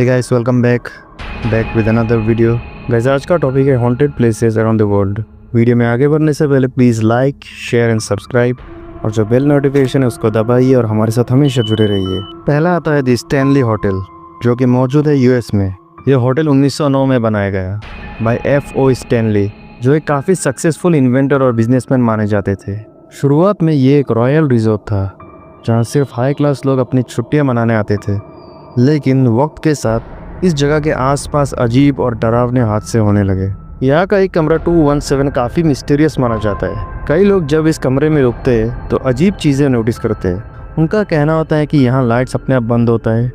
Hey guys, welcome back with another video. Guys, आज का topic है haunted places around the world. Video में आगे बढ़ने से पहले please like, share and subscribe और जो बेल नोटिफिकेशन है उसको दबाइए और हमारे साथ हमेशा जुड़े रहिए। पहला आता है द स्टैनली होटल, जो कि मौजूद है यूएस में। यह होटल 1909 में बनाया गया बाय F.O. स्टैनली, जो एक काफ़ी सक्सेसफुल इन्वेंटर और बिजनेसमैन माने जाते थे। शुरुआत में ये एक रॉयल रिजॉर्ट था जहाँ सिर्फ हाई क्लास लोग अपनी छुट्टियाँ मनाने आते थे, लेकिन वक्त के साथ इस जगह के आसपास अजीब और डरावने हादसे होने लगे। यहाँ का एक कमरा 217 काफ़ी मिस्टीरियस माना जाता है। कई लोग जब इस कमरे में रुकते हैं तो अजीब चीज़ें नोटिस करते हैं। उनका कहना होता है कि यहाँ लाइट्स अपने आप बंद होता है,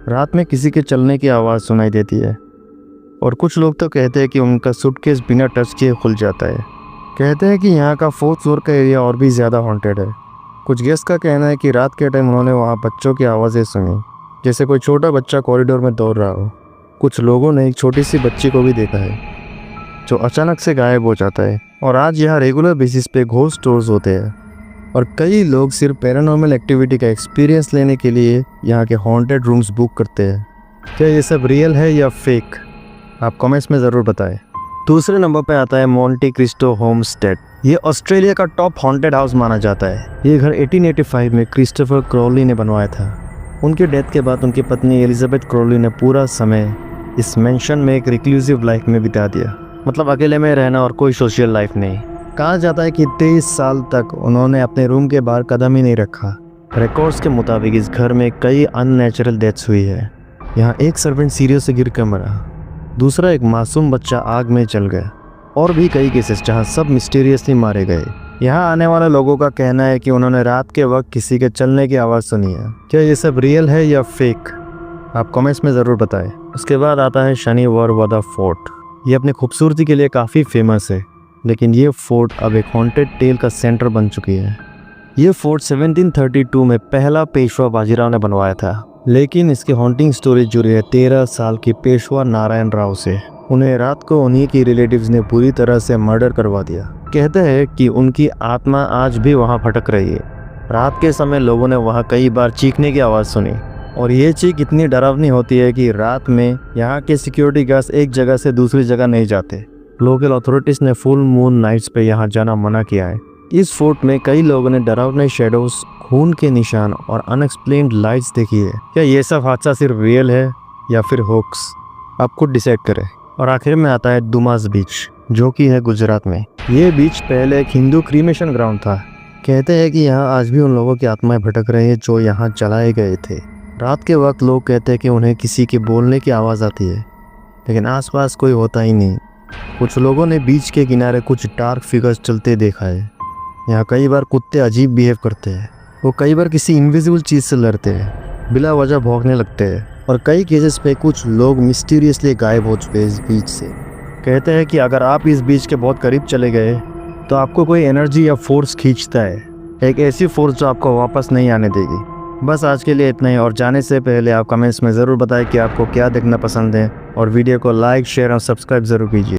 रात में किसी के चलने की आवाज़ सुनाई देती है, और कुछ लोग तो कहते हैं कि उनका सूटकेस बिना टच किए खुल जाता है। कहते हैं कि यहाँ का 4th फ्लोर का एरिया और भी ज़्यादा हॉन्टेड है। कुछ गेस्ट का कहना है कि रात के टाइम उन्होंने वहाँ बच्चों की आवाज़ें सुनी, जैसे कोई छोटा बच्चा कॉरिडोर में दौड़ रहा हो। कुछ लोगों ने एक छोटी सी बच्ची को भी देखा है जो अचानक से गायब हो जाता है। और आज यहाँ रेगुलर बेसिस पे घोस्ट स्टोर्स होते हैं और कई लोग सिर्फ पैरानॉर्मल एक्टिविटी का एक्सपीरियंस लेने के लिए यहाँ के हॉन्टेड रूम्स बुक करते हैं। क्या ये सब रियल है या फेक? आप कमेंट्स में ज़रूर बताएं। दूसरे नंबर पे आता है मोंटे क्रिस्टो होमस्टेड। ये ऑस्ट्रेलिया का टॉप हॉन्टेड हाउस माना जाता है। ये घर 1885 में क्रिस्टोफर क्रॉली ने बनवाया था। उनके डेथ के बाद उनकी पत्नी एलिजाबेथ क्रॉली ने पूरा समय इस मेंशन में एक रिक्लूसिव लाइफ में बिता दिया, मतलब अकेले में रहना और कोई सोशल लाइफ नहीं। कहा जाता है कि 23 साल तक उन्होंने अपने रूम के बाहर कदम ही नहीं रखा। रिकॉर्ड्स के मुताबिक इस घर में कई अननेचुरल डेथ्स हुई है। यहाँ एक सर्वेंट सीढ़ियों से गिर कर मरा, दूसरा एक मासूम बच्चा आग में जल गया, और भी कई केसेस जहाँ सब मिस्टीरियसली मारे गए। यहाँ आने वाले लोगों का कहना है कि उन्होंने रात के वक्त किसी के चलने की आवाज़ सुनी है। क्या ये सब रियल है या फेक? आप कमेंट्स में ज़रूर बताएं। उसके बाद आता है शनिवारवाला फोर्ट। ये अपनी खूबसूरती के लिए काफ़ी फेमस है, लेकिन ये फोर्ट अब एक हॉन्टेड टेल का सेंटर बन चुकी है। ये फोर्ट 1732 में पहला पेशवा बाजीराव ने बनवाया था, लेकिन इसकी हॉन्टिंग स्टोरी जुड़ी है 13 साल की पेशवा नारायण राव से। उन्हें रात को उन्हीं की रिलेटिव्स ने पूरी तरह से मर्डर करवा दिया। कहते हैं कि उनकी आत्मा आज भी वहां भटक रही है। रात के समय लोगों ने वहां कई बार चीखने की आवाज़ सुनी, और ये चीख इतनी डरावनी होती है कि रात में यहाँ के सिक्योरिटी गार्ड्स एक जगह से दूसरी जगह नहीं जाते। लोकल अथॉरिटीज़ ने फुल मून नाइट्स पे यहाँ जाना मना किया है। इस फोर्ट में कई लोगों ने डरावने शेडोज, खून के निशान और अनएक्सप्लेन्ड लाइट्स देखी है। क्या ये सब हादसा सिर्फ रियल है या फिर होक्स? आप खुद डिसाइड करें। और आखिर में आता है दुमास बीच, जो कि है गुजरात में। ये बीच पहले एक हिंदू क्रीमेशन ग्राउंड था। कहते हैं कि यहाँ आज भी उन लोगों की आत्माएं भटक रही हैं जो यहाँ जलाए गए थे। रात के वक्त लोग कहते हैं कि उन्हें किसी के बोलने की आवाज़ आती है, लेकिन आसपास कोई होता ही नहीं। कुछ लोगों ने बीच के किनारे कुछ डार्क फिगर्स चलते देखा है। यहाँ कई बार कुत्ते अजीब बिहेव करते हैं। वो कई बार किसी इनविजिबल चीज़ से लड़ते हैं, बिला वजह भौंकने लगते हैं, और कई केसेस पे कुछ लोग मिस्टीरियसली गायब हो चुके हैं इस बीच से। कहते हैं कि अगर आप इस बीच के बहुत करीब चले गए तो आपको कोई एनर्जी या फोर्स खींचता है, एक ऐसी फोर्स जो आपको वापस नहीं आने देगी। बस आज के लिए इतना ही, और जाने से पहले आप कमेंट्स में ज़रूर बताएं कि आपको क्या देखना पसंद है, और वीडियो को लाइक, शेयर और सब्सक्राइब ज़रूर कीजिए।